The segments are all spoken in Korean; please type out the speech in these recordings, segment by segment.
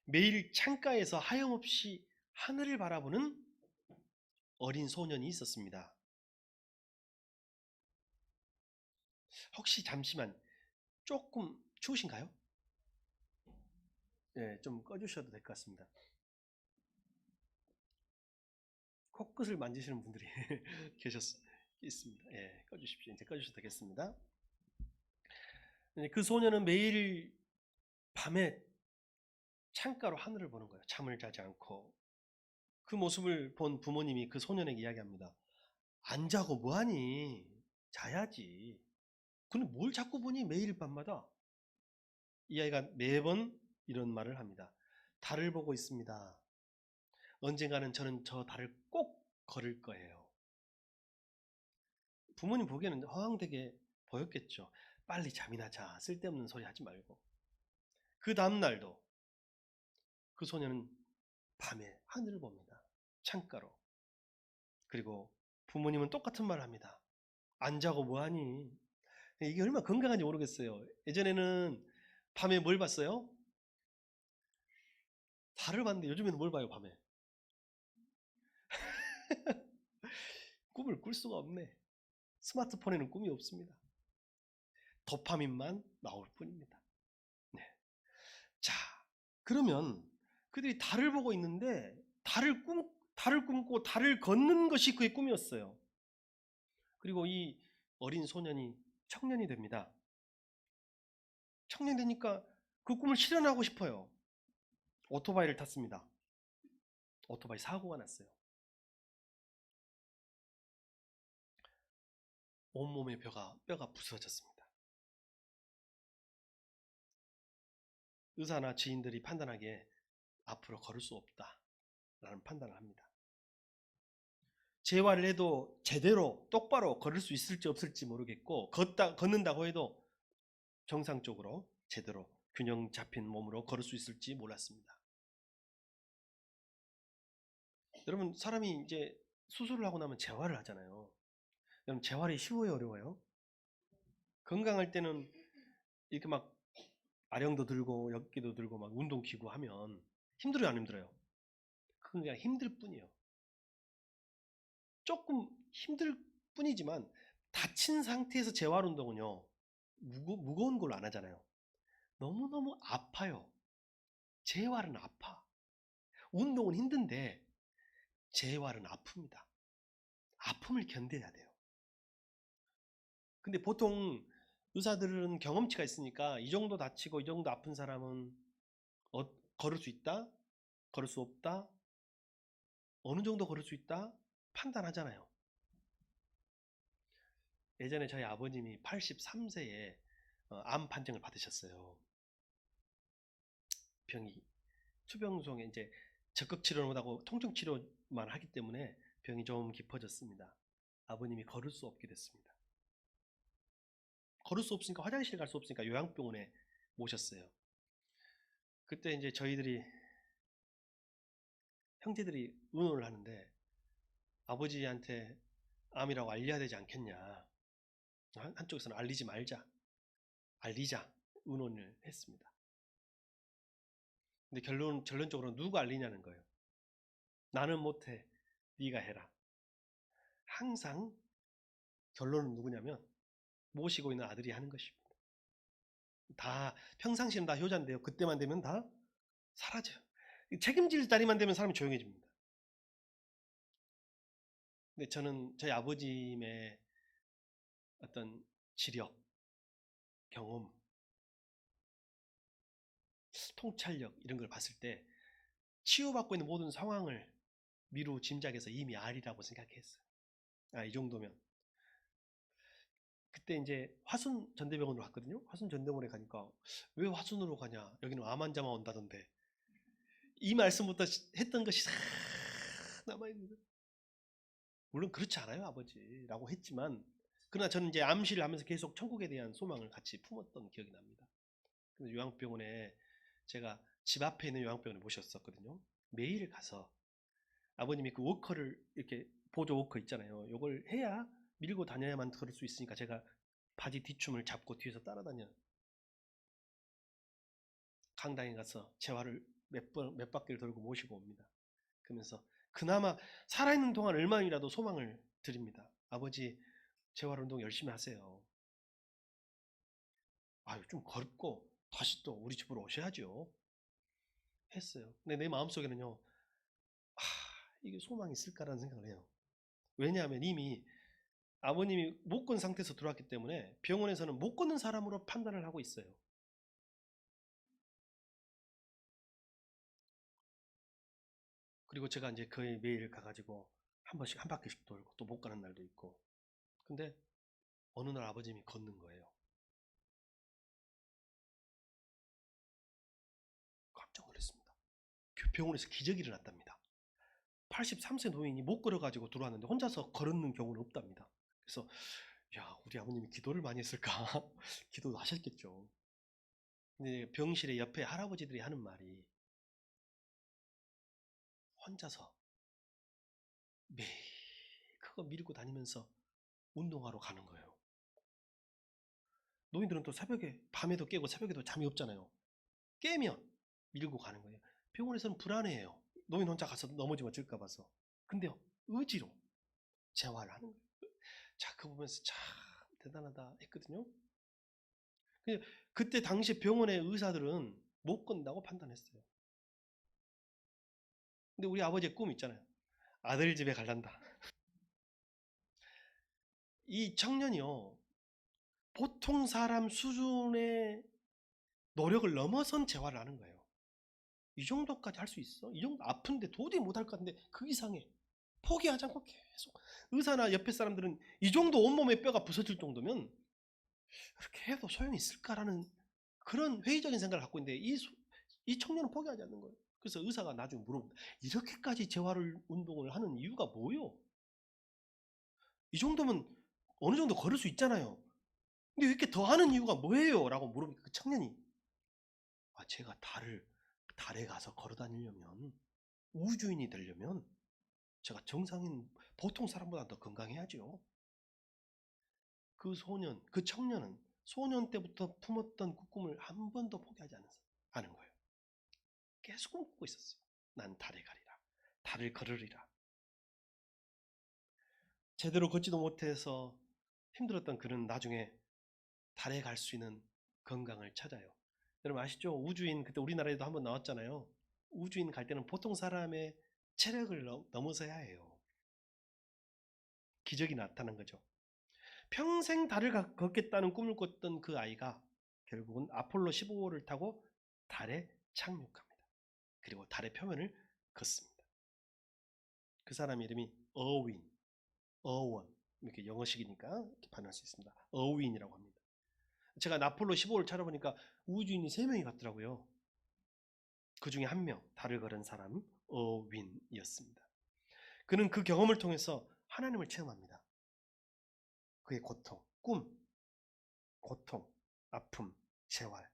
매일 창가에서 하염없이 하늘을 바라보는 어린 소년이 있었습니다. 혹시 잠시만 조금 추우신가요? 네, 좀 꺼주셔도 될 것 같습니다. 코끝을 만지시는 분들이 있습니다. 예, 꺼주십시오. 이제 꺼주셔도 되겠습니다. 그 소년은 매일 밤에 창가로 하늘을 보는 거예요. 잠을 자지 않고. 그 모습을 본 부모님이 그 소년에게 이야기합니다. 안 자고 뭐하니? 자야지. 근데 뭘 자꾸 보니 매일 밤마다? 이 아이가 매번 이런 말을 합니다. 달을 보고 있습니다. 언젠가는 저는 저 달을 꼭 걸을 거예요. 부모님 보기에는 허황되게 보였겠죠. 빨리 잠이나 자. 쓸데없는 소리 하지 말고. 그 다음날도 그 소년은 밤에 하늘을 봅니다. 창가로. 그리고 부모님은 똑같은 말을 합니다. 안 자고 뭐하니? 이게 얼마나 건강한지 모르겠어요. 예전에는 밤에 뭘 봤어요? 달을 봤는데 요즘에는 뭘 봐요, 밤에? 꿈을 꿀 수가 없네. 스마트폰에는 꿈이 없습니다. 도파민만 나올 뿐입니다. 네. 자, 그러면 그들이 달을 보고 있는데 달을 꿈고 달을 걷는 것이 그의 꿈이었어요. 그리고 이 어린 소년이 청년이 됩니다. 청년이 되니까 그 꿈을 실현하고 싶어요. 오토바이를 탔습니다. 오토바이 사고가 났어요. 온몸의 뼈가 부서졌습니다. 의사나 지인들이 판단하기에 앞으로 걸을 수 없다라는 판단을 합니다. 재활을 해도 제대로 똑바로 걸을 수 있을지 없을지 모르겠고 걷는다고 해도 정상적으로 제대로 균형 잡힌 몸으로 걸을 수 있을지 몰랐습니다. 여러분, 사람이 이제 수술을 하고 나면 재활을 하잖아요. 여러분, 재활이 쉬워요, 어려워요? 건강할 때는 이렇게 막 아령도 들고 역기도 들고 막 운동기구 하면 힘들어요, 안 힘들어요? 그건 그냥 힘들 뿐이에요. 조금 힘들 뿐이지만 다친 상태에서 재활 운동은요, 무거운 걸로 안 하잖아요. 너무너무 아파요. 재활은 아파. 운동은 힘든데 재활은 아픕니다. 아픔을 견뎌야 돼요. 근데 보통 의사들은 경험치가 있으니까 이 정도 다치고 이 정도 아픈 사람은 걸을 수 있다? 걸을 수 없다? 어느 정도 걸을 수 있다? 판단하잖아요. 예전에 저희 아버님이 83세에 암 판정을 받으셨어요. 병이 투병성에 이제 적극 치료를 못하고 통증 치료만 하기 때문에 병이 좀 깊어졌습니다. 아버님이 걸을 수 없게 됐습니다. 걸을 수 없으니까 화장실 갈 수 없으니까 요양병원에 모셨어요. 그때 이제 저희들이 형제들이 의논을 하는데 아버지한테 암이라고 알려야 되지 않겠냐. 한쪽에서는 알리지 말자. 알리자. 의논을 했습니다. 근데 결론적으로 누가 알리냐는 거예요. 나는 못해. 네가 해라. 항상 결론은 누구냐면 모시고 있는 아들이 하는 것입니다. 다 평상시는 다 효자인데요. 그때만 되면 다 사라져요. 책임질 자리만 되면 사람이 조용해집니다. 근데 저는 저희 아버님의 어떤 지력, 경험, 통찰력 이런 걸 봤을 때 치유받고 있는 모든 상황을 미루 짐작해서 이미 알이라고 생각했어요. 아, 이 정도면. 그때 이제 화순 전대병원으로 갔거든요. 화순 전대병원에 가니까 왜 화순으로 가냐? 여기는 암 환자만 온다던데. 이 말씀부터 했던 것이 싹 남아있는 거예요. 물론 그렇지 않아요, 아버지라고 했지만 그러나 저는 이제 암시를 하면서 계속 천국에 대한 소망을 같이 품었던 기억이 납니다. 그래서 요양병원에 제가 집 앞에 있는 요양병원에 모셨었거든요. 매일 가서 아버님이 그 워커를 이렇게 보조 워커 있잖아요. 이걸 해야 밀고 다녀야만 걸을 수 있으니까 제가 바지 뒤춤을 잡고 뒤에서 따라다녀 강당에 가서 재활을 몇 바퀴를 돌고 모시고 옵니다. 그러면서 그나마 살아있는 동안 얼마이라도 소망을 드립니다. 아버지, 재활운동 열심히 하세요. 아유, 좀 걷고 다시 또 우리 집으로 오셔야죠. 했어요. 근데 내 마음속에는요, 이게 소망이 있을까라는 생각을 해요. 왜냐하면 이미 아버님이 못 건 상태에서 들어왔기 때문에 병원에서는 못 걷는 사람으로 판단을 하고 있어요. 그리고 제가 이제 거의 매일 가가지고 한 번씩 한 바퀴씩 돌고 또 못 가는 날도 있고. 근데 어느 날 아버님이 걷는 거예요. 깜짝 놀랐습니다. 병원에서 기적이 일어났답니다. 83세 노인이 못 걸어가지고 들어왔는데 혼자서 걸었는 경우는 없답니다. 그래서 야, 우리 아버님이 기도를 많이 했을까? 기도도 하셨겠죠. 근데 병실에 옆에 할아버지들이 하는 말이 혼자서 매일 그거 밀고 다니면서 운동하러 가는 거예요. 노인들은 또 새벽에 밤에도 깨고 새벽에도 잠이 없잖아요. 깨면 밀고 가는 거예요. 병원에서는 불안해해요. 노인 혼자 가서 넘어지면 어쩔까 봐서. 근데요, 의지로 재활을 하는 거예요. 자, 그거 보면서 참 대단하다 했거든요. 그때 당시 병원의 의사들은 못 건다고 판단했어요. 근데 우리 아버지의 꿈 있잖아요. 아들 집에 갈란다. 이 청년이요, 보통 사람 수준의 노력을 넘어선 재활을 하는 거예요. 이 정도까지 할 수 있어? 이 정도 아픈데 도저히 못할 것 같은데 그 이상해. 포기하지 않고 계속. 의사나 옆에 사람들은 이 정도 온몸의 뼈가 부서질 정도면 그렇게 해도 소용이 있을까라는 그런 회의적인 생각을 갖고 있는데 이 청년은 포기하지 않는 거예요. 그래서 의사가 나중에 물어봅니다. 이렇게까지 재활 운동을 하는 이유가 뭐요? 이 정도면 어느 정도 걸을 수 있잖아요. 근데 이렇게 더 하는 이유가 뭐예요? 라고 물어보니까 그 청년이 제가 달에 가서 걸어 다니려면 우주인이 되려면 제가 정상인 보통 사람보다 더 건강해야죠. 그 청년은 소년 때부터 품었던 그 꿈을 한 번도 포기하지 않은 거예요. 계속 꿈꾸고 있었어요. 난 달에 가리라. 달을 걸으리라. 제대로 걷지도 못해서 힘들었던 그는 나중에 달에 갈 수 있는 건강을 찾아요. 여러분 아시죠? 우주인 그때 우리나라에도 한번 나왔잖아요. 우주인 갈 때는 보통 사람의 체력을 넘어서야 해요. 기적이 나타난 거죠. 평생 달을 걷겠다는 꿈을 꿨던 그 아이가 결국은 아폴로 15호를 타고 달에 착륙합니다. 그리고 달의 표면을 걷습니다. 그 사람 이름이 어원, 이렇게 영어식이니까 이렇게 반할 수 있습니다. 어윈이라고 합니다. 제가 아폴로 15호를 찾아보니까 우주인이 3명이 갔더라고요. 그 중에 1명, 달을 걸은 사람 어윈이었습니다. 그는 그 경험을 통해서 하나님을 체험합니다. 그의 고통, 아픔, 재활,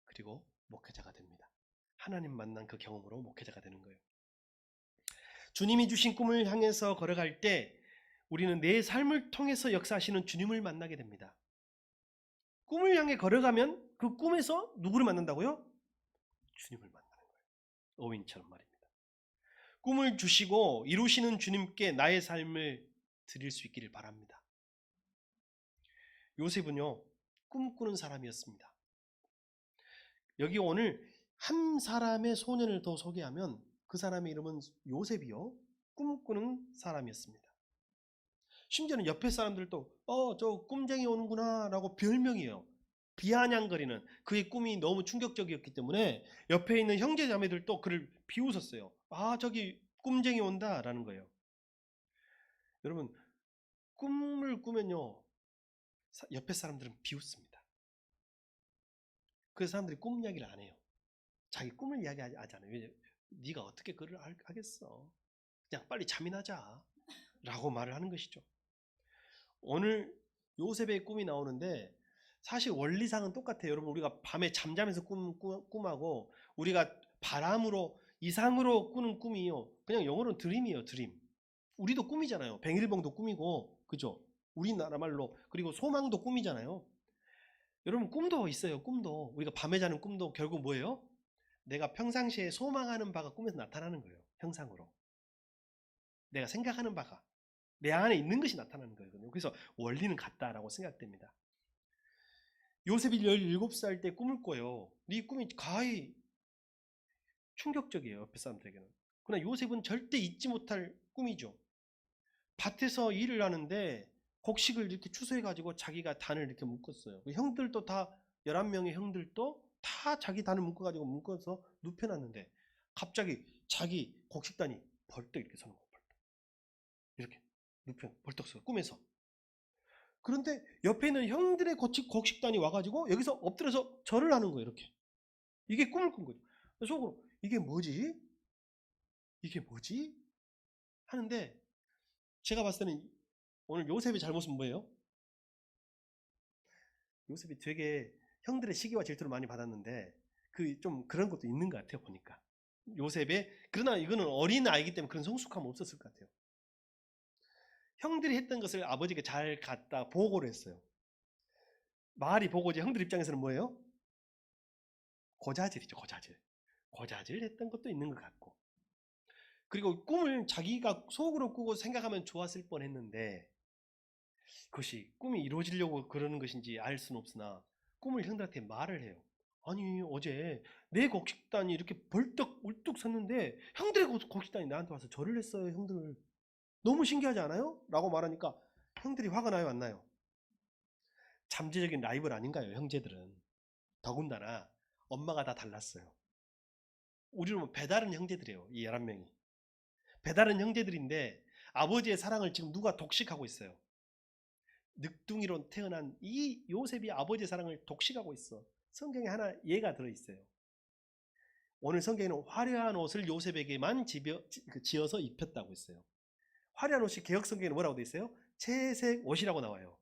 그리고 목회자가 됩니다. 하나님 만난 그 경험으로 목회자가 되는 거예요. 주님이 주신 꿈을 향해서 걸어갈 때 우리는 내 삶을 통해서 역사하시는 주님을 만나게 됩니다. 꿈을 향해 걸어가면 그 꿈에서 누구를 만난다고요? 주님을 만나는 거예요. 어윈처럼 말입니다. 꿈을 주시고 이루시는 주님께 나의 삶을 드릴 수 있기를 바랍니다. 요셉은요, 꿈꾸는 사람이었습니다. 여기 오늘 한 사람의 소년을 더 소개하면 그 사람의 이름은 요셉이요, 꿈꾸는 사람이었습니다. 심지어는 옆에 사람들도 저 꿈쟁이 오는구나 라고 별명이에요. 비아냥거리는 그의 꿈이 너무 충격적이었기 때문에 옆에 있는 형제 자매들도 그를 비웃었어요. 저기 꿈쟁이 온다 라는 거예요. 여러분, 꿈을 꾸면요, 옆에 사람들은 비웃습니다. 그 사람들이 꿈 이야기를 안 해요. 자기 꿈을 이야기하지 않아요. 왜냐면 네가 어떻게 그걸 하겠어. 그냥 빨리 잠이나 자 라고 말을 하는 것이죠. 오늘 요셉의 꿈이 나오는데 사실 원리상은 똑같아요. 여러분, 우리가 밤에 잠자면서 꿈하고 우리가 바람으로 이상으로 꾸는 꿈이요, 그냥 영어로는 드림이에요. 드림. 우리도 꿈이잖아요. 뱅일봉도 꿈이고, 그죠? 우리나라 말로. 그리고 소망도 꿈이잖아요. 여러분, 꿈도 있어요. 꿈도 우리가 밤에 자는 꿈도 결국 뭐예요? 내가 평상시에 소망하는 바가 꿈에서 나타나는 거예요. 형상으로. 내가 생각하는 바가 내 안에 있는 것이 나타나는 거거든요. 그래서 원리는 같다라고 생각됩니다. 요셉이 17살 때 꿈을 꿔요. 이 꿈이 가히 충격적이에요. 옆에 사람들에게는. 그러나 요셉은 절대 잊지 못할 꿈이죠. 밭에서 일을 하는데 곡식을 이렇게 추수해가지고 자기가 단을 이렇게 묶었어요. 형들도 다 11명의 형들도 다 자기 단을 묶어서 눕혀놨는데 갑자기 자기 곡식단이 벌떡 이렇게 서는 거예요. 벌떡. 이렇게 눕혀 벌떡 서요. 꿈에서. 그런데 옆에 있는 형들의 곡식단이 와가지고 여기서 엎드려서 절을 하는 거예요. 이렇게. 이게 꿈을 꾼 거죠. 속으로 이게 뭐지? 이게 뭐지? 하는데 제가 봤을 때는 오늘 요셉의 잘못은 뭐예요? 요셉이 되게 형들의 시기와 질투를 많이 받았는데 그 좀 그런 것도 있는 것 같아요. 보니까 요셉의, 그러나 이거는 어린 아이기 때문에 그런 성숙함은 없었을 것 같아요. 형들이 했던 것을 아버지가 잘 갖다 보고를 했어요. 말이 보고지 형들 입장에서는 뭐예요? 고자질이죠. 고자질 했던 것도 있는 것 같고, 그리고 꿈을 자기가 속으로 꾸고 생각하면 좋았을 뻔했는데 그것이 꿈이 이루어지려고 그러는 것인지 알 수는 없으나 꿈을 형들한테 말을 해요. 아니 어제 내 곡식단이 이렇게 벌떡 울뚝 섰는데 형들의 곡식단이 나한테 와서 절을 했어요. 형들 너무 신기하지 않아요? 라고 말하니까 형들이 화가 나요, 안 나요? 잠재적인 라이벌 아닌가요, 형제들은? 더군다나 엄마가 다 달랐어요. 우리는 뭐 배다른 형제들이에요. 이 11명이 배다른 형제들인데 아버지의 사랑을 지금 누가 독식하고 있어요? 늑둥이로 태어난 이 요셉이 아버지의 사랑을 독식하고 있어. 성경에 하나 예가 들어있어요. 오늘 성경에는 화려한 옷을 요셉에게만 지어서 입혔다고 했어요. 화려한 옷이 개혁 성경에는 뭐라고 되어 있어요? 채색 옷이라고 나와요.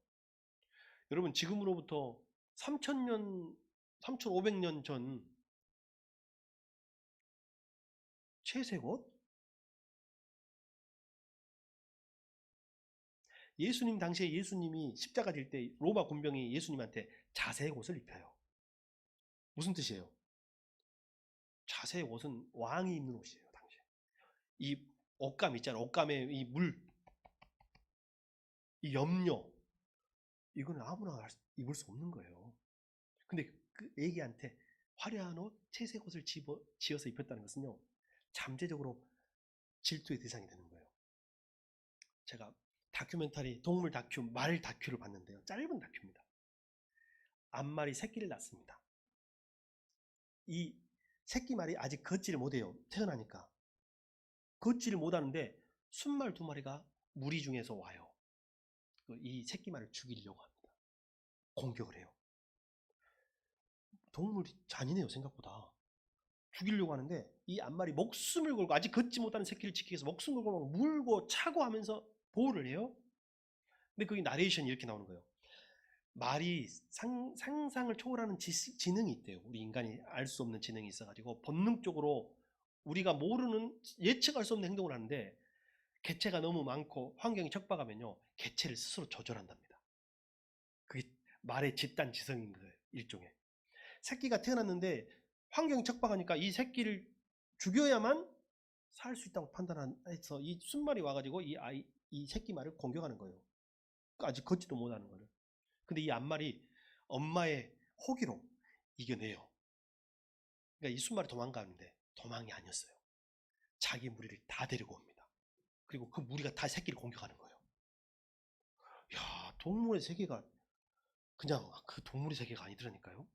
여러분 지금으로부터 3000년, 3500년 전 채색 옷? 예수님 당시에 예수님이 십자가 질 때 로마 군병이 예수님한테 자색 옷을 입혀요. 무슨 뜻이에요? 자색 옷은 왕이 입는 옷이에요. 당시에. 이 옷감 있잖아요. 옷감에 이 물, 이 염료, 이거는 아무나 입을 수 없는 거예요. 근데 그 애기한테 화려한 옷, 채색 옷을 지어서 입혔다는 것은요, 잠재적으로 질투의 대상이 되는 거예요. 제가 다큐멘터리, 동물 다큐, 말 다큐를 봤는데요. 짧은 다큐입니다. 암말이 새끼를 낳습니다. 이 새끼 말이 아직 걷지를 못해요. 태어나니까. 걷지를 못하는데 순말 2마리가 무리 중에서 와요. 이 새끼 말을 죽이려고 합니다. 공격을 해요. 동물이 잔인해요, 생각보다. 죽이려고 하는데 이 암말이 목숨을 걸고, 아직 걷지 못하는 새끼를 지키기 위해서 목숨을 걸고 물고 차고 하면서 보호를 해요. 근데 거기 나레이션이 이렇게 나오는 거예요. 말이 상상을 초월하는 지능이 있대요. 우리 인간이 알 수 없는 지능이 있어가지고 본능적으로 우리가 모르는, 예측할 수 없는 행동을 하는데 개체가 너무 많고 환경이 척박하면요, 개체를 스스로 조절한답니다. 그게 말의 집단 지성인 거예요. 일종의. 새끼가 태어났는데 환경이 척박하니까 이 새끼를 죽여야만 살 수 있다고 판단해서 이 순말이 와가지고 이 새끼 말을 공격하는 거예요. 아직 걷지도 못하는 거를. 근데 이 암말이 엄마의 호기로 이겨내요. 그러니까 이 순말이 도망가는데 도망이 아니었어요. 자기 무리를 다 데리고 옵니다. 그리고 그 무리가 다 새끼를 공격하는 거예요. 야, 동물의 세계가 그냥 그 동물의 세계가 아니더라니까요.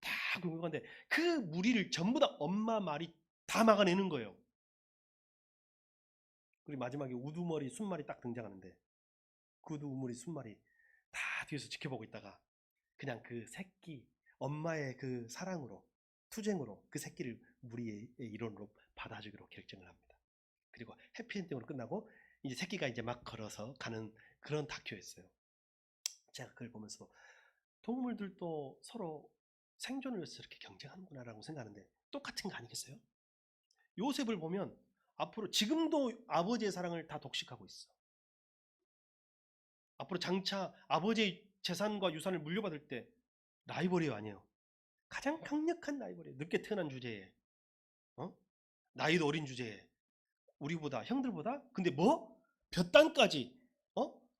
다 공격하는데 그 무리를 전부 다 엄마 말이 다 막아내는 거예요. 그리고 마지막에 우두머리 순말이 딱 등장하는데 그 우두머리 순말이 다 뒤에서 지켜보고 있다가 그냥 그 새끼, 엄마의 그 사랑으로, 투쟁으로 그 새끼를 무리의 일원으로 받아주기로 결정을 합니다. 그리고 해피엔딩으로 끝나고 이제 새끼가 이제 막 걸어서 가는 그런 다큐였어요. 제가 그걸 보면서 동물들도 서로 생존을 위해서 이렇게 경쟁하는구나라고 생각하는데 똑같은 거 아니겠어요? 요셉을 보면 앞으로 지금도 아버지의 사랑을 다 독식하고 있어. 앞으로 장차 아버지의 재산과 유산을 물려받을 때 라이벌이 아니에요. 가장 강력한 라이벌이에요. 늦게 태어난 주제에. 어? 나이도 어린 주제에 우리보다 형들보다 근데 뭐? 볕단까지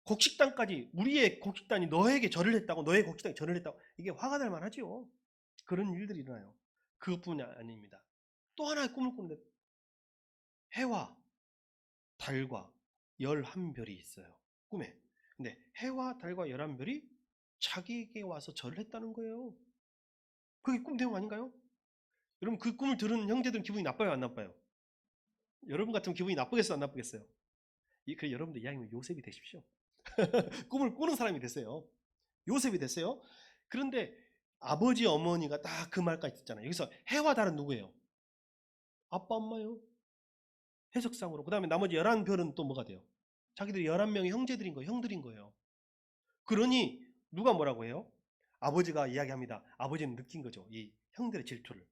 곡식단까지 우리의 곡식단이 너에게 절을 했다고 너의 곡식단이 절을 했다고 이게 화가 날 만하지요. 그런 일들이 일어나요. 그것뿐이 아닙니다. 또 하나의 꿈을 꾸는데 해와 달과 11별이 있어요. 꿈에. 근데 해와 달과 11별이 자기에게 와서 절을 했다는 거예요. 그게 꿈 내용 아닌가요? 여러분 그 꿈을 들은 형제들은 기분이 나빠요 안 나빠요? 여러분 같으면 기분이 나쁘겠어요 안 나쁘겠어요? 그 여러분들 이왕이면 요셉이 되십시오. 꿈을 꾸는 사람이 됐어요. 요셉이 됐어요. 그런데 아버지 어머니가 딱 그 말까지 듣잖아요. 여기서 해와 달은 누구예요? 아빠 엄마요. 해석상으로. 그 다음에 나머지 11별은 또 뭐가 돼요? 자기들이 11명의 형제들인 거예요. 형들인 거예요. 그러니 누가 뭐라고 해요? 아버지가 이야기합니다. 아버지는 느낀 거죠. 이 형들의 질투를.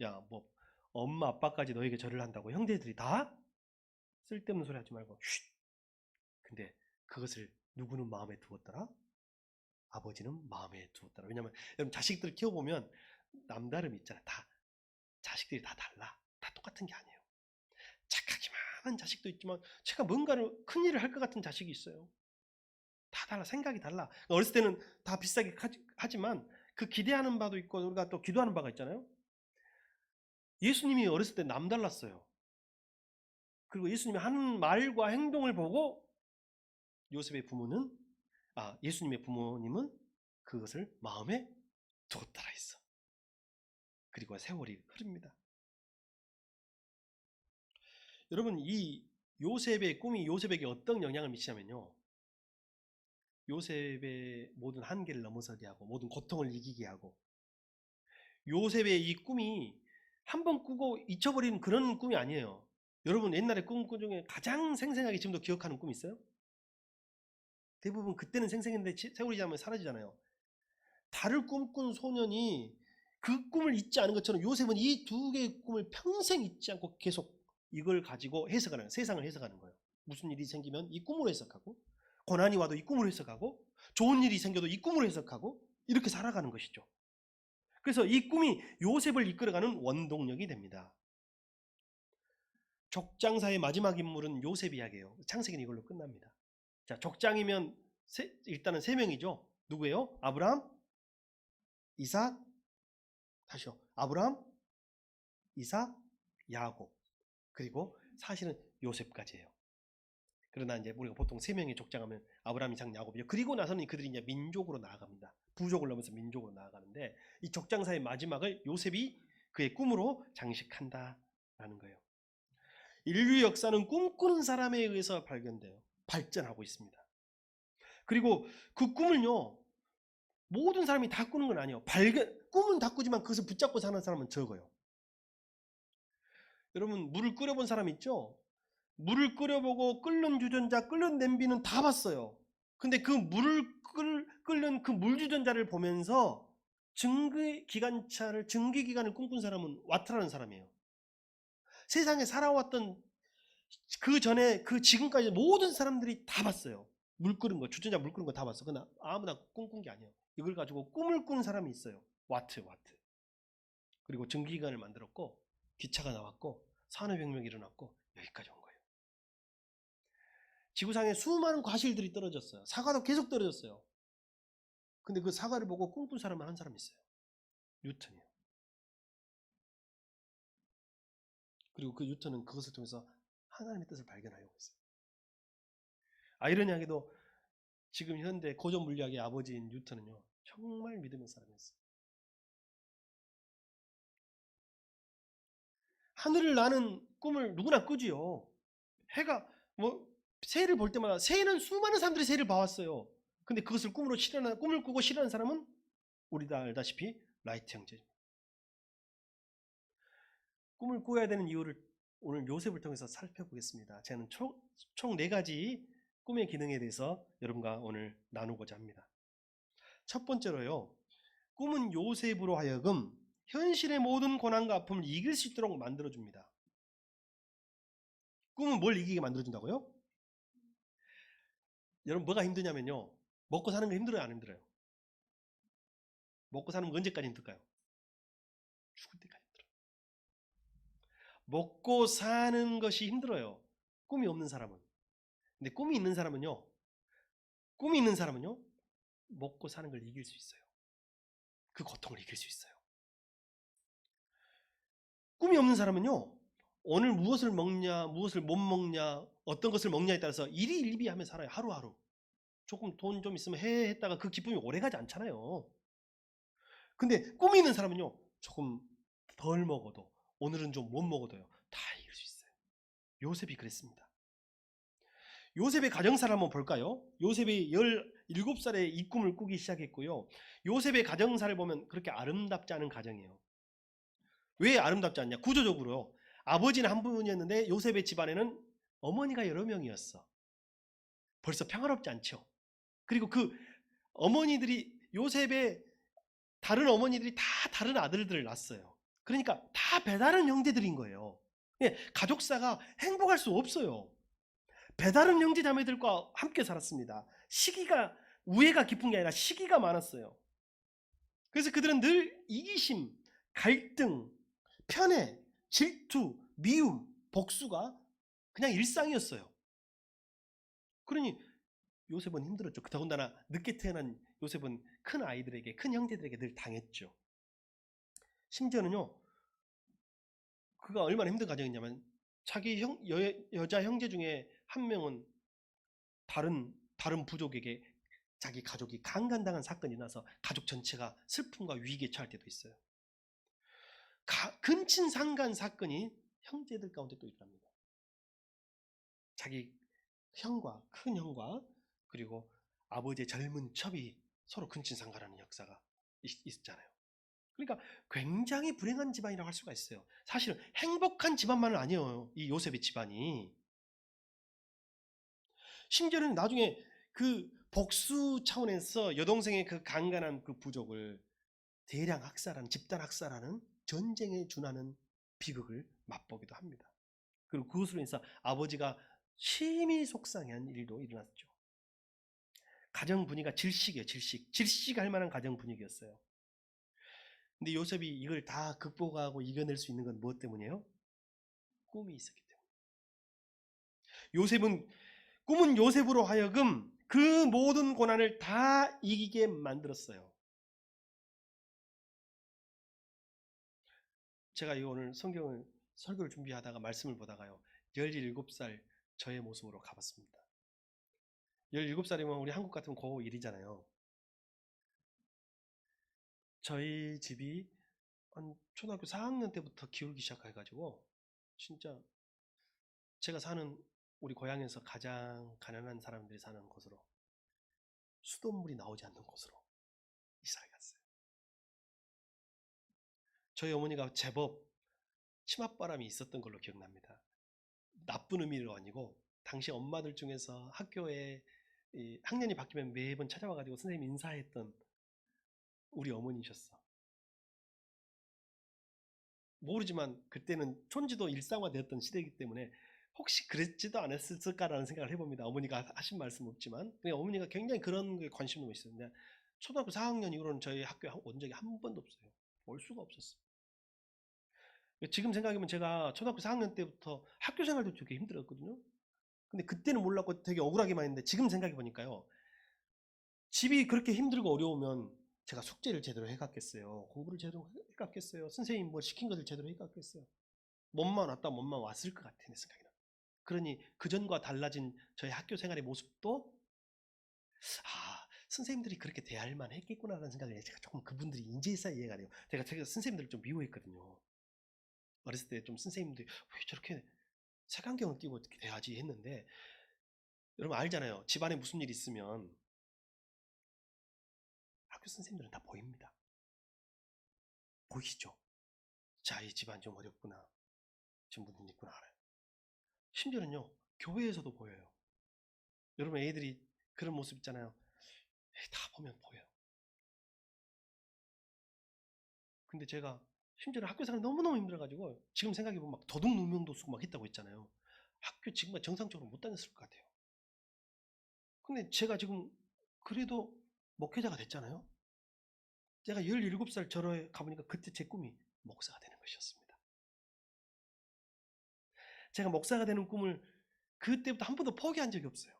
야, 뭐 엄마 아빠까지 너에게 절을 한다고 형제들이 다? 쓸데없는 소리 하지 말고 쉿. 근데 그것을 누구는 마음에 두었더라? 아버지는 마음에 두었더라. 왜냐면 여러분 자식들을 키워보면 남다름이 있잖아. 다 자식들이 다 달라. 다 똑같은 게 아니에요. 착하기만 한 자식도 있지만 제가 뭔가를 큰일을 할 것 같은 자식이 있어요. 다 달라. 생각이 달라. 어렸을 때는 다 비슷하게 하지만 그 기대하는 바도 있고 우리가 또 기도하는 바가 있잖아요. 예수님이 어렸을 때 남달랐어요. 그리고 예수님이 하는 말과 행동을 보고 요셉의 부모는 예수님의 부모님은 그것을 마음에 두었더라 했어. 그리고 세월이 흐릅니다. 여러분 이 요셉의 꿈이 요셉에게 어떤 영향을 미치냐면요. 요셉의 모든 한계를 넘어서게 하고 모든 고통을 이기게 하고 요셉의 이 꿈이 한번 꾸고 잊혀버리는 그런 꿈이 아니에요. 여러분 옛날에 꿈 중에 가장 생생하게 지금도 기억하는 꿈 있어요? 대부분 그때는 생생했는데 세월이 지나면 사라지잖아요. 달을 꿈꾼 소년이 그 꿈을 잊지 않은 것처럼 요셉은 이 두 개의 꿈을 평생 잊지 않고 계속 이걸 가지고 해석하는 거예요. 세상을 해석하는 거예요. 무슨 일이 생기면 이 꿈으로 해석하고 고난이 와도 이 꿈으로 해석하고 좋은 일이 생겨도 이 꿈으로 해석하고 이렇게 살아가는 것이죠. 그래서 이 꿈이 요셉을 이끌어가는 원동력이 됩니다. 족장사의 마지막 인물은 요셉 이야기예요. 창세기는 이걸로 끝납니다. 자, 족장이면 일단은 세 명이죠. 누구예요? 아브라함, 이삭, 다시요. 아브라함, 이삭, 야곱. 그리고 사실은 요셉까지예요. 그러나 이제 우리가 보통 세 명이 족장하면 아브라함, 이삭, 야곱이죠. 그리고 나서는 그들이 이제 민족으로 나아갑니다. 부족을 넘어서 민족으로 나아가는데 이 족장사의 마지막을 요셉이 그의 꿈으로 장식한다라는 거예요. 인류 역사는 꿈꾸는 사람에 의해서 발견돼요. 발전하고 있습니다. 그리고 그 꿈을요, 모든 사람이 다 꾸는 건 아니에요. 꿈은 다 꾸지만 그것을 붙잡고 사는 사람은 적어요. 여러분, 물을 끓여본 사람 있죠? 물을 끓여보고 끓는 주전자, 끓는 냄비는 다 봤어요. 근데 그 물을 끓는 그 물 주전자를 보면서 증기기관을 꿈꾼 사람은 와트라는 사람이에요. 세상에 살아왔던 그 전에 그 지금까지 모든 사람들이 다 봤어요. 물 끓는 거, 주전자 물 끓는 거 다 봤어. 그러나 아무나 꿈꾼 게 아니에요. 이걸 가지고 꿈을 꾸는 사람이 있어요. 와트. 그리고 증기기관을 만들었고 기차가 나왔고 산업혁명이 일어났고 여기까지 온 거예요. 지구상에 수많은 과실들이 떨어졌어요. 사과도 계속 떨어졌어요. 근데 그 사과를 보고 꿈꾼 사람은 한 사람 있어요. 뉴턴이요. 그리고 그 뉴턴은 그것을 통해서 하나님의 뜻을 발견하려고 했어요. 아이러니하게도 지금 현대 고전 물리학의 아버지인 뉴턴은요. 정말 믿음의 사람이었어요. 하늘을 나는 꿈을 누구나 꾸지요. 해가 새를 볼 때마다 새는 수많은 사람들이 새를 봐왔어요. 근데 그것을 꿈을 꾸고 실현한 사람은 우리 다 알다시피 라이트 형제입니다. 꿈을 꾸어야 되는 이유를 오늘 요셉을 통해서 살펴보겠습니다. 저는 총 4가지 꿈의 기능에 대해서 여러분과 오늘 나누고자 합니다. 첫 번째로요. 꿈은 요셉으로 하여금 현실의 모든 고난과 아픔을 이길 수 있도록 만들어줍니다. 꿈은 뭘 이기게 만들어준다고요? 여러분 뭐가 힘드냐면요. 먹고 사는 거 힘들어요 안 힘들어요? 먹고 사는 거 언제까지 힘들까요? 죽을 때까지 힘들어요. 먹고 사는 것이 힘들어요. 꿈이 없는 사람은. 근데 꿈이 있는 사람은요. 먹고 사는 걸 이길 수 있어요. 그 고통을 이길 수 있어요. 꿈이 없는 사람은요. 오늘 무엇을 먹냐, 무엇을 못 먹냐, 어떤 것을 먹냐에 따라서 일희일비하며 살아요. 하루하루. 조금 돈 좀 있으면 했다가 그 기쁨이 오래가지 않잖아요. 근데 꿈이 있는 사람은요. 조금 덜 먹어도 오늘은 좀 못 먹어도요. 다 이길 수 있어요. 요셉이 그랬습니다. 요셉의 가정사를 한번 볼까요? 요셉이 17살에 이 꿈을 꾸기 시작했고요. 요셉의 가정사를 보면 그렇게 아름답지 않은 가정이에요. 왜 아름답지 않냐? 구조적으로요. 아버지는 한 분이었는데 요셉의 집안에는 어머니가 여러 명이었어. 벌써 평화롭지 않죠. 그리고 그 어머니들이 요셉의 다른 어머니들이 다 다른 아들들을 낳았어요. 그러니까 다 배다른 형제들인 거예요. 가족사가 행복할 수 없어요. 배다른 형제 자매들과 함께 살았습니다. 시기가 우애가 깊은 게 아니라 시기가 많았어요. 그래서 그들은 늘 이기심, 갈등, 편애, 질투, 미움, 복수가 그냥 일상이었어요. 그러니 요셉은 힘들었죠. 더군다나 늦게 태어난 요셉은 큰 아이들에게, 큰 형제들에게 늘 당했죠. 심지어는요, 그가 얼마나 힘든 가정이냐면 자기 여자 형제 중에 한 명은 다른 부족에게 자기 가족이 강간당한 사건이 나서 가족 전체가 슬픔과 위기에 처할 때도 있어요. 근친상간 사건이 형제들 가운데 또 일어납니다. 자기 큰 형과 그리고 아버지의 젊은 첩이 서로 근친상간하는 역사가 있잖아요. 그러니까 굉장히 불행한 집안이라고 할 수가 있어요. 사실은 행복한 집안만은 아니에요. 이 요셉의 집안이. 심지어는 나중에 그 복수 차원에서 여동생의 그 강간한 그 부족을 대량 학살하는, 집단 학살하는, 전쟁에 준하는 비극을 맛보기도 합니다. 그리고 그것으로 인해서 아버지가 심히 속상해한 일도 일어났죠. 가정 분위기가 질식이에요. 질식할 만한 가정 분위기였어요. 근데 요셉이 이걸 다 극복하고 이겨낼 수 있는 건 무엇 때문이에요? 꿈이 있었기 때문에. 꿈은 요셉으로 하여금 그 모든 고난을 다 이기게 만들었어요. 제가 오늘 설교를 준비하다가 말씀을 보다가요. 17살 저의 모습으로 가봤습니다. 17살이면 우리 한국 같으면 고1이잖아요. 저희 집이 한 초등학교 4학년 때부터 기울기 시작해가지고 진짜 제가 사는 우리 고향에서 가장 가난한 사람들이 사는 곳으로 수돗물이 나오지 않는 곳으로 이사를 갔어요. 저희 어머니가 제법 치맛바람이 있었던 걸로 기억납니다. 나쁜 의미로 아니고 당시 엄마들 중에서 학교에 학년이 바뀌면 매번 찾아와가지고 선생님 인사했던 우리 어머니셨어. 모르지만 그때는 촌지도 일상화되었던 시대이기 때문에 혹시 그랬지도 않았을까라는 생각을 해봅니다. 어머니가 하신 말씀 없지만 어머니가 굉장히 그런 게 관심이 있었는데 초등학교 4학년 이후로는 저희 학교에 온 적이 한 번도 없어요. 올 수가 없었어요. 지금 생각해보면 제가 초등학교 4학년 때부터 학교 생활도 되게 힘들었거든요. 근데 그때는 몰랐고 되게 억울하게만 했는데 지금 생각해보니까요. 집이 그렇게 힘들고 어려우면 제가 숙제를 제대로 해갔겠어요. 공부를 제대로 해갔겠어요. 선생님 뭐 시킨 것을 제대로 해갔겠어요. 몸만 왔다 몸만 왔을 것 같은 생각이 나. 그러니 그전과 달라진 저희 학교 생활의 모습도 선생님들이 그렇게 대할 만 했겠구나라는 생각을 제가 조금 그분들이 인제해서 이해가 돼요. 제가 선생님들을 좀 미워했거든요. 어렸을 때 좀 선생님들이 왜 저렇게 색안경을 끼고 어떻게 대하지 했는데 여러분 알잖아요. 집안에 무슨 일 있으면 학교 선생님들은 다 보입니다. 보이시죠? 자, 이 집안 좀 어렵구나. 지금 무슨 일 있구나 알아요. 심지어는요, 교회에서도 보여요. 여러분 애들이 그런 모습 있잖아요. 다 보면 보여요. 근데 제가 심지어는 학교 생활 너무너무 힘들어가지고 지금 생각해보면 막 도둑 누명도 쓰고 막 했다고 했잖아요. 학교 지금 정상적으로 못 다녔을 것 같아요. 근데 제가 지금 그래도 목회자가 됐잖아요. 제가 17살 절에 가보니까 그때 제 꿈이 목사가 되는 것이었습니다. 제가 목사가 되는 꿈을 그때부터 한 번도 포기한 적이 없어요.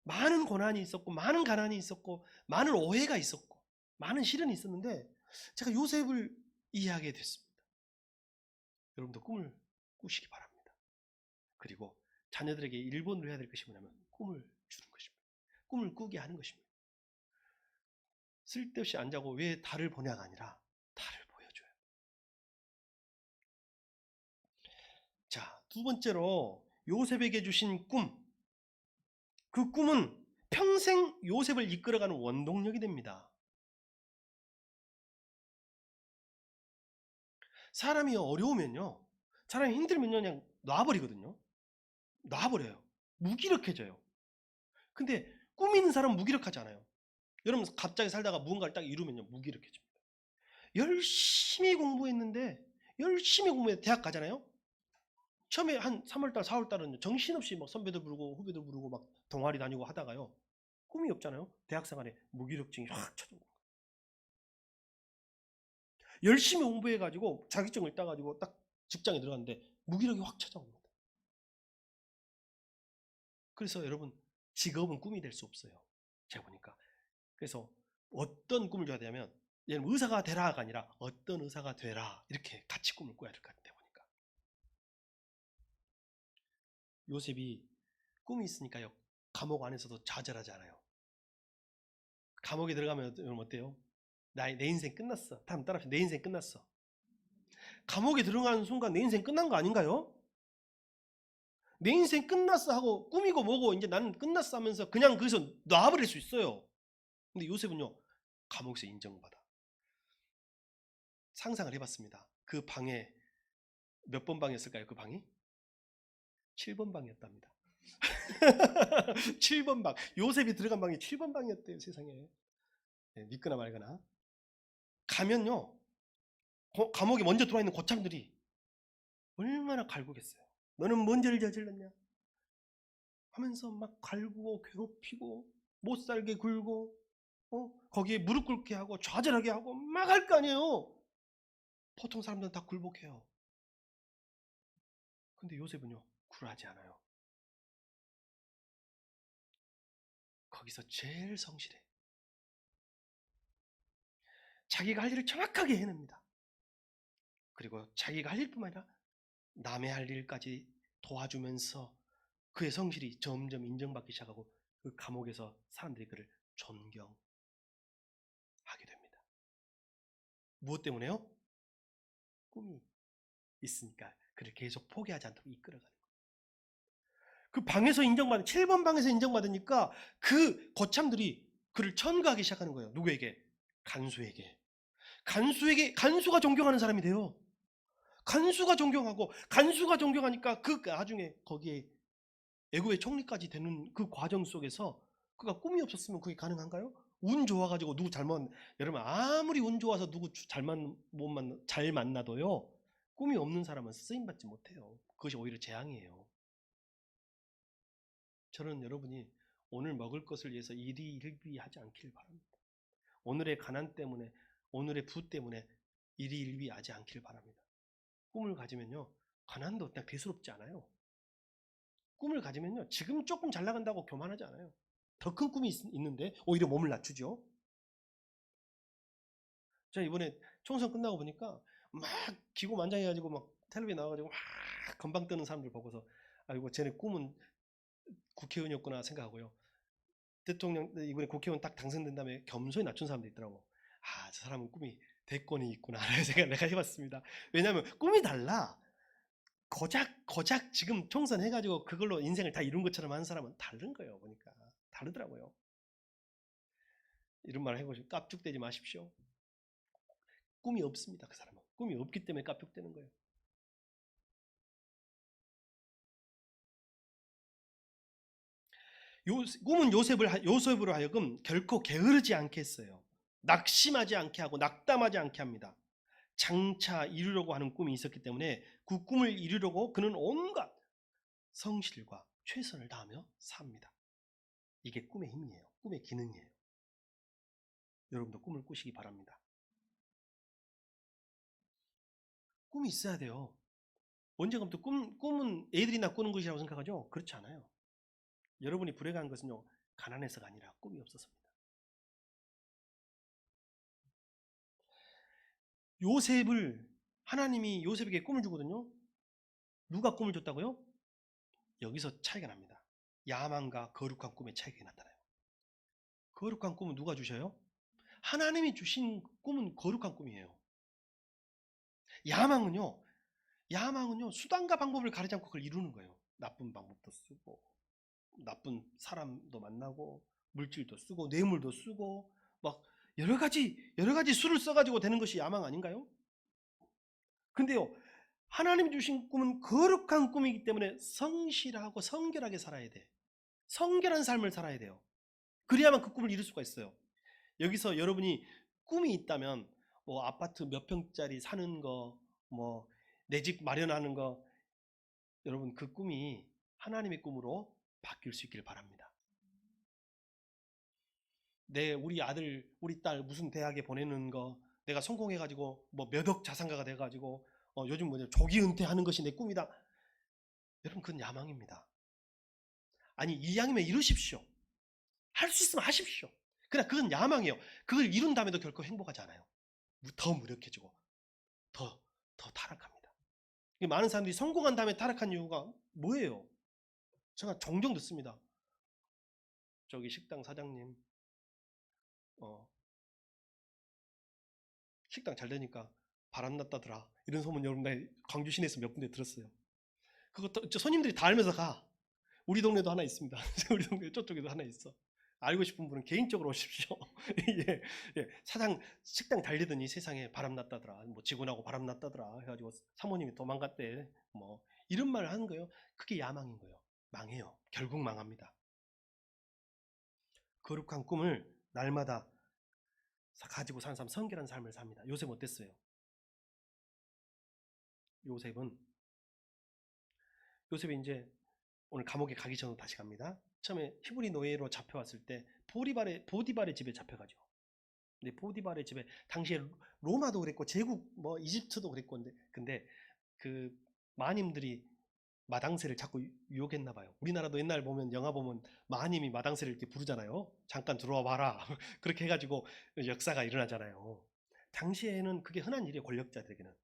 많은 고난이 있었고, 많은 가난이 있었고, 많은 오해가 있었고, 많은 시련이 있었는데 제가 요셉을 이해하게 됐습니다. 여러분도 꿈을 꾸시기 바랍니다. 그리고 자녀들에게 1번으로 해야 될 것이 뭐냐면 꿈을 주는 것입니다. 꿈을 꾸게 하는 것입니다. 쓸데없이 안 자고 왜 달을 보냐가 아니라 달을 보여줘요. 자, 두 번째로 요셉에게 주신 꿈. 그 꿈은 평생 요셉을 이끌어가는 원동력이 됩니다. 사람이 어려우면요, 사람이 힘들면요 그냥 놔버리거든요. 놔버려요. 무기력해져요. 근데 꿈 있는 사람은 무기력하지 않아요. 여러분 갑자기 살다가 무언가를 딱 이루면요 무기력해집니다. 열심히 공부했는데 열심히 공부해 대학 가잖아요. 처음에 한 3월달 4월달은 정신없이 막 선배들 부르고 후배들 부르고 막 동아리 다니고 하다가요 꿈이 없잖아요. 대학생활에 무기력증이 확 찾아오고 열심히 공부해가지고 자격증을 따가지고 딱 직장에 들어갔는데 무기력이 확 찾아옵니다. 그래서 여러분 직업은 꿈이 될 수 없어요. 제가 보니까. 그래서 어떤 꿈을 줘야 되냐면 얘는 의사가 되라가 아니라 어떤 의사가 되라 이렇게 같이 꿈을 꿔야 될 것 같아요. 보니까 요셉이 꿈이 있으니까요 감옥 안에서도 좌절하지 않아요. 감옥에 들어가면 여러분 어때요? 내 인생 끝났어. 다음 따라합시다. 내 인생 끝났어. 감옥에 들어가는 순간 내 인생 끝난 거 아닌가요? 내 인생 끝났어 하고 꿈이고 뭐고 이제 나는 끝났어 하면서 그냥 거기서 놔버릴 수 있어요. 근데 요셉은요 감옥에서 인정받아. 상상을 해봤습니다. 그 방에 몇 번 방이었을까요? 그 방이? 7번 방이었답니다. 7번 방. 요셉이 들어간 방이 7번 방이었대요. 세상에. 네, 믿거나 말거나. 가면요 감옥에 먼저 들어와 있는 고참들이 얼마나 갈구겠어요. 너는 뭔 죄를 저질렀냐 하면서 막 갈구고 괴롭히고 못살게 굴고 거기에 무릎 꿇게 하고 좌절하게 하고 막 할 거 아니에요. 보통 사람들은 다 굴복해요. 근데 요셉은요 굴하지 않아요. 거기서 제일 성실해. 자기가 할 일을 정확하게 해냅니다. 그리고 자기가 할 일뿐만 아니라 남의 할 일까지 도와주면서 그의 성실이 점점 인정받기 시작하고 그 감옥에서 사람들이 그를 존경하게 됩니다. 무엇 때문에요? 꿈이 있으니까 그를 계속 포기하지 않도록 이끌어가는 거예요. 그 방에서 인정받은 7번 방에서 인정받으니까 그 거참들이 그를 천거하기 시작하는 거예요. 누구에게? 간수에게. 간수가 존경하는 사람이 돼요. 간수가 존경하고 간수가 존경하니까 그 나중에 거기에 애국의 총리까지 되는 그 과정 속에서 그가 꿈이 없었으면 그게 가능한가요? 운 좋아가지고 누구 잘못 여러분 아무리 운 좋아서 누구 잘 만나도요 꿈이 없는 사람은 쓰임 받지 못해요. 그것이 오히려 재앙이에요. 저는 여러분이 오늘 먹을 것을 위해서 일희일비하지 않길 바랍니다. 오늘의 가난 때문에 오늘의 부 때문에 일희일비하지 않길 바랍니다. 꿈을 가지면요 가난도 그냥 대수롭지 않아요. 꿈을 가지면요 지금 조금 잘 나간다고 교만하지 않아요. 더 큰 꿈이 있는데 오히려 몸을 낮추죠. 제가 이번에 총선 끝나고 보니까 막 기고만장해가지고 막 텔레비에 나와가지고 막 건방 뜨는 사람들 보고서 아이고 쟤네 꿈은 국회의원이었구나 생각하고요. 대통령 이번에 국회의원 딱 당선된 다음에 겸손히 낮춘 사람도 있더라고. 아, 저 사람은 꿈이 대권이 있구나 라는 생각을 내가 해봤습니다. 왜냐하면 꿈이 달라. 고작 지금 총선 해가지고 그걸로 인생을 다 이룬 것처럼 하는 사람은 다른 거예요. 보니까 다르더라고요. 이런 말 해보시면 깝죽대지 마십시오. 꿈이 없습니다. 그 사람은 꿈이 없기 때문에 깝죽대는 거예요. 꿈은 요셉으로 하여금 결코 게으르지 않게 했어요. 낙심하지 않게 하고 낙담하지 않게 합니다. 장차 이루려고 하는 꿈이 있었기 때문에 그 꿈을 이루려고 그는 온갖 성실과 최선을 다하며 삽니다. 이게 꿈의 힘이에요. 꿈의 기능이에요. 여러분도 꿈을 꾸시기 바랍니다. 꿈이 있어야 돼요. 언제부터 꿈은 애들이나 꾸는 것이라고 생각하죠? 그렇지 않아요. 여러분이 불행한 것은요, 가난해서가 아니라 꿈이 없었습니다. 하나님이 요셉에게 꿈을 주거든요. 누가 꿈을 줬다고요? 여기서 차이가 납니다. 야망과 거룩한 꿈의 차이가 나타나요. 거룩한 꿈은 누가 주셔요? 하나님이 주신 꿈은 거룩한 꿈이에요. 야망은요 수단과 방법을 가리지 않고 그걸 이루는 거예요. 나쁜 방법도 쓰고, 나쁜 사람도 만나고, 물질도 쓰고, 뇌물도 쓰고, 막 여러 가지 수를 써가지고 되는 것이 야망 아닌가요? 근데요, 하나님이 주신 꿈은 거룩한 꿈이기 때문에 성실하고 성결하게 살아야 돼. 성결한 삶을 살아야 돼요. 그래야만 그 꿈을 이룰 수가 있어요. 여기서 여러분이 꿈이 있다면 뭐 아파트 몇 평짜리 사는 거, 뭐 내 집 마련하는 거, 여러분 그 꿈이 하나님의 꿈으로 바뀔 수 있길 바랍니다. 우리 아들, 우리 딸 무슨 대학에 보내는 거, 내가 성공해가지고 뭐 몇 억 자산가가 돼가지고 요즘 조기 은퇴하는 것이 내 꿈이다. 여러분 그건 야망입니다. 아니 이왕이면 이루십시오. 할 수 있으면 하십시오. 그러나 그건 야망이에요. 그걸 이룬 다음에도 결코 행복하지 않아요. 더 무력해지고 더 타락합니다. 많은 사람들이 성공한 다음에 타락한 이유가 뭐예요? 제가 종종 듣습니다. 저기 식당 사장님 식당 잘 되니까 바람났다더라, 이런 소문 여러분 광주 시내에서 몇 군데 들었어요. 그것도 손님들이 다 알면서 가. 우리 동네도 하나 있습니다. 우리 동네 저쪽에도 하나 있어. 알고 싶은 분은 개인적으로 오십시오. 예, 식당 달리더니 세상에 바람났다더라, 뭐 직원하고 바람났다더라 해가지고 사모님이 도망갔대, 뭐 이런 말을 하는 거예요. 그게 야망인 거예요. 망해요. 결국 망합니다. 거룩한 꿈을 날마다 가지고 사는 사람 성결한 삶을 삽니다. 요셉 어땠어요? 요셉이 이제 오늘 감옥에 가기 전으로 다시 갑니다. 처음에 히브리 노예로 잡혀왔을 때 보디발의 집에 잡혀가죠. 근데 보디발의 집에 당시에 로마도 그랬고 제국 뭐 이집트도 그랬고, 근데 그 마님들이 마당새를 자꾸 유혹했나 봐요. 우리나라도 옛날 보면 영화 보면 마님이 마당새를 이렇게 부르잖아요. 잠깐 들어와 봐라. 그렇게 해가지고 역사가 일어나잖아요. 당시에는 그게 흔한 일이에요, 권력자들에게는.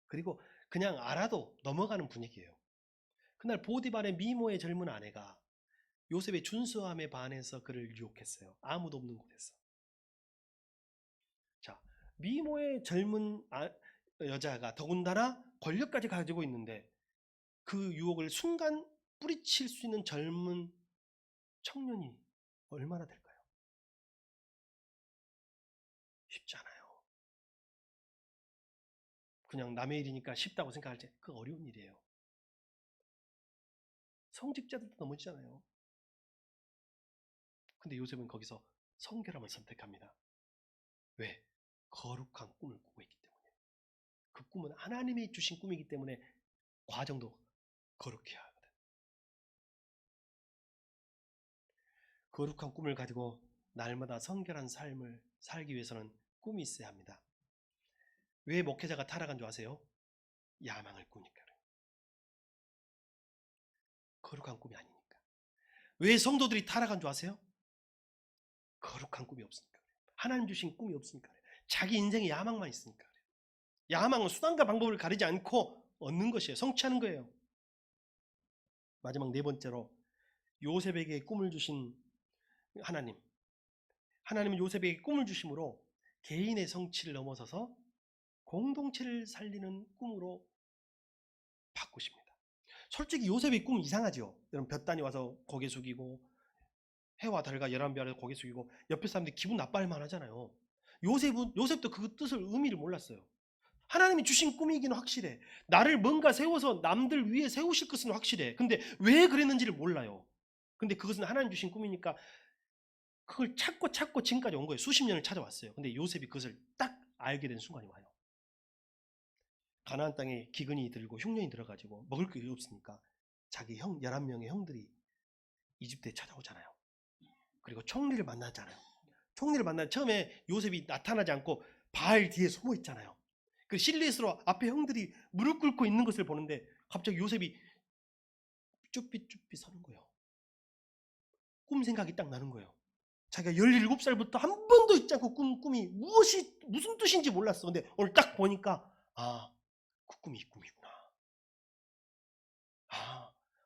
그리고 그냥 알아도 넘어가는 분위기예요. 그날 보디발의 미모의 젊은 아내가 요셉의 준수함에 반해서 그를 유혹했어요. 아무도 없는 곳에서. 자, 미모의 젊은 여자가 더군다나 권력까지 가지고 있는데 그 유혹을 순간 뿌리칠 수 있는 젊은 청년이 얼마나 될까요? 쉽지 않아요. 그냥 남의 일이니까 쉽다고 생각할 때 그 어려운 일이에요. 성직자들도 넘어지잖아요. 근데 요셉은 거기서 성결함을 선택합니다. 왜? 거룩한 꿈을 꾸고 있기 때문에. 그 꿈은 하나님이 주신 꿈이기 때문에 과정도 거룩해야 하거든. 거룩한 꿈을 가지고 날마다 성결한 삶을 살기 위해서는 꿈이 있어야 합니다. 왜 목회자가 타락한 줄 아세요? 야망을 꾸니까. 거룩한 꿈이 아니니까. 왜 성도들이 타락한 줄 아세요? 거룩한 꿈이 없으니까. 하나님 주신 꿈이 없으니까. 자기 인생에 야망만 있으니까. 야망은 수단과 방법을 가리지 않고 얻는 것이에요. 성취하는 거예요. 마지막 네 번째로 요셉에게 꿈을 주신 하나님은 요셉에게 꿈을 주심으로 개인의 성취를 넘어서서 공동체를 살리는 꿈으로 바꾸십니다. 솔직히 요셉의 꿈은 이상하죠. 여러분 볕단이 와서 고개 숙이고 해와 달과 11별에 고개 숙이고 옆에 사람들이 기분 나빠할 만하잖아요. 요셉도 그 뜻을 의미를 몰랐어요. 하나님이 주신 꿈이기는 확실해. 나를 뭔가 세워서 남들 위에 세우실 것은 확실해. 근데 왜 그랬는지를 몰라요. 근데 그것은 하나님 주신 꿈이니까 그걸 찾고 지금까지 온 거예요. 수십 년을 찾아왔어요. 근데 요셉이 그것을 딱 알게 된 순간이 와요. 가나안 땅에 기근이 들고 흉년이 들어가지고 먹을 게 없으니까 자기 11명의 형들이 이집트에 찾아오잖아요. 그리고 총리를 만나잖아요. 총리를 만난 처음에 요셉이 나타나지 않고 바알 뒤에 숨어 있잖아요. 그 실루엣으로 앞에 형들이 무릎 꿇고 있는 것을 보는데 갑자기 요셉이 쭈삣쭈삣 서는 거예요. 꿈 생각이 딱 나는 거예요. 자기가 17살부터 한 번도 잊지 않고 꿈이 무슨 뜻인지 몰랐어. 근데 오늘 딱 보니까 그 꿈이 이 꿈이구나.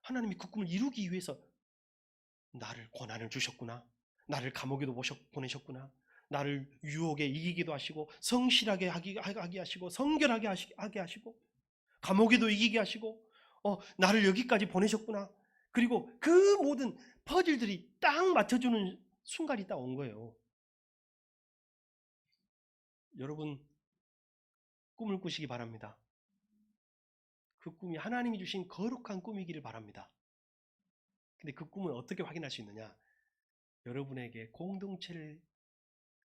하나님이 그 꿈을 이루기 위해서 나를 고난을 주셨구나. 나를 감옥에도 보내셨구나. 나를 유혹에 이기기도 하시고 성실하게 하게 하시고 성결하게 하게 하시고 감옥에도 이기게 하시고 나를 여기까지 보내셨구나. 그리고 그 모든 퍼즐들이 딱 맞춰주는 순간이 딱 온 거예요. 여러분 꿈을 꾸시기 바랍니다. 그 꿈이 하나님이 주신 거룩한 꿈이기를 바랍니다. 근데 그 꿈을 어떻게 확인할 수 있느냐? 여러분에게 공동체를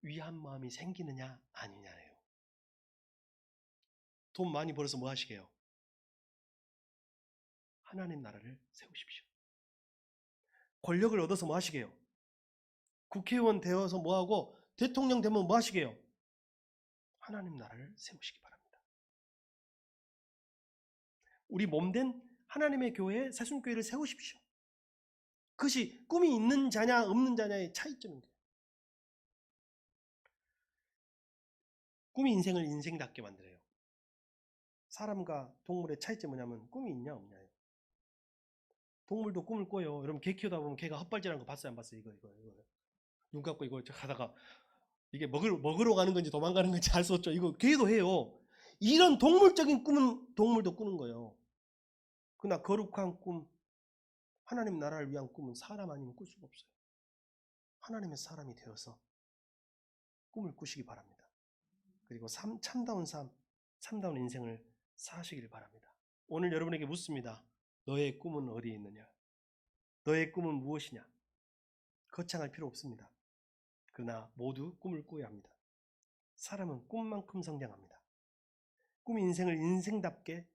위한 마음이 생기느냐 아니냐예요. 돈 많이 벌어서 뭐 하시게요? 하나님 나라를 세우십시오. 권력을 얻어서 뭐 하시게요? 국회의원 되어서 뭐 하고 대통령 되면 뭐 하시게요? 하나님 나라를 세우시기 바랍니다. 우리 몸된 하나님의 교회, 새순교회를 세우십시오. 그것이 꿈이 있는 자냐 없는 자냐의 차이점입니다. 꿈이 인생을 인생답게 만들어요. 사람과 동물의 차이점이 뭐냐면 꿈이 있냐 없냐예요. 동물도 꿈을 꿔요. 여러분 개 키우다 보면 개가 헛발질하는 거 봤어요? 안 봤어요? 이거. 눈 감고 이거 하다가 이게 먹으러 가는 건지 도망가는 건지 알 수 없죠. 이거 개도 해요. 이런 동물적인 꿈은 동물도 꾸는 거예요. 그러나 거룩한 꿈, 하나님 나라를 위한 꿈은 사람 아니면 꿀 수가 없어요. 하나님의 사람이 되어서 꿈을 꾸시기 바랍니다. 그리고 참다운 삶, 참다운 인생을 사시길 바랍니다. 오늘 여러분에게 묻습니다. 너의 꿈은 어디에 있느냐? 너의 꿈은 무엇이냐? 거창할 필요 없습니다. 그러나 모두 꿈을 꾸어야 합니다. 사람은 꿈만큼 성장합니다. 꿈이 인생을 인생답게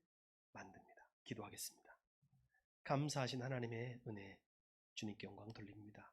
만듭니다. 기도하겠습니다. 감사하신 하나님의 은혜, 주님께 영광 돌립니다.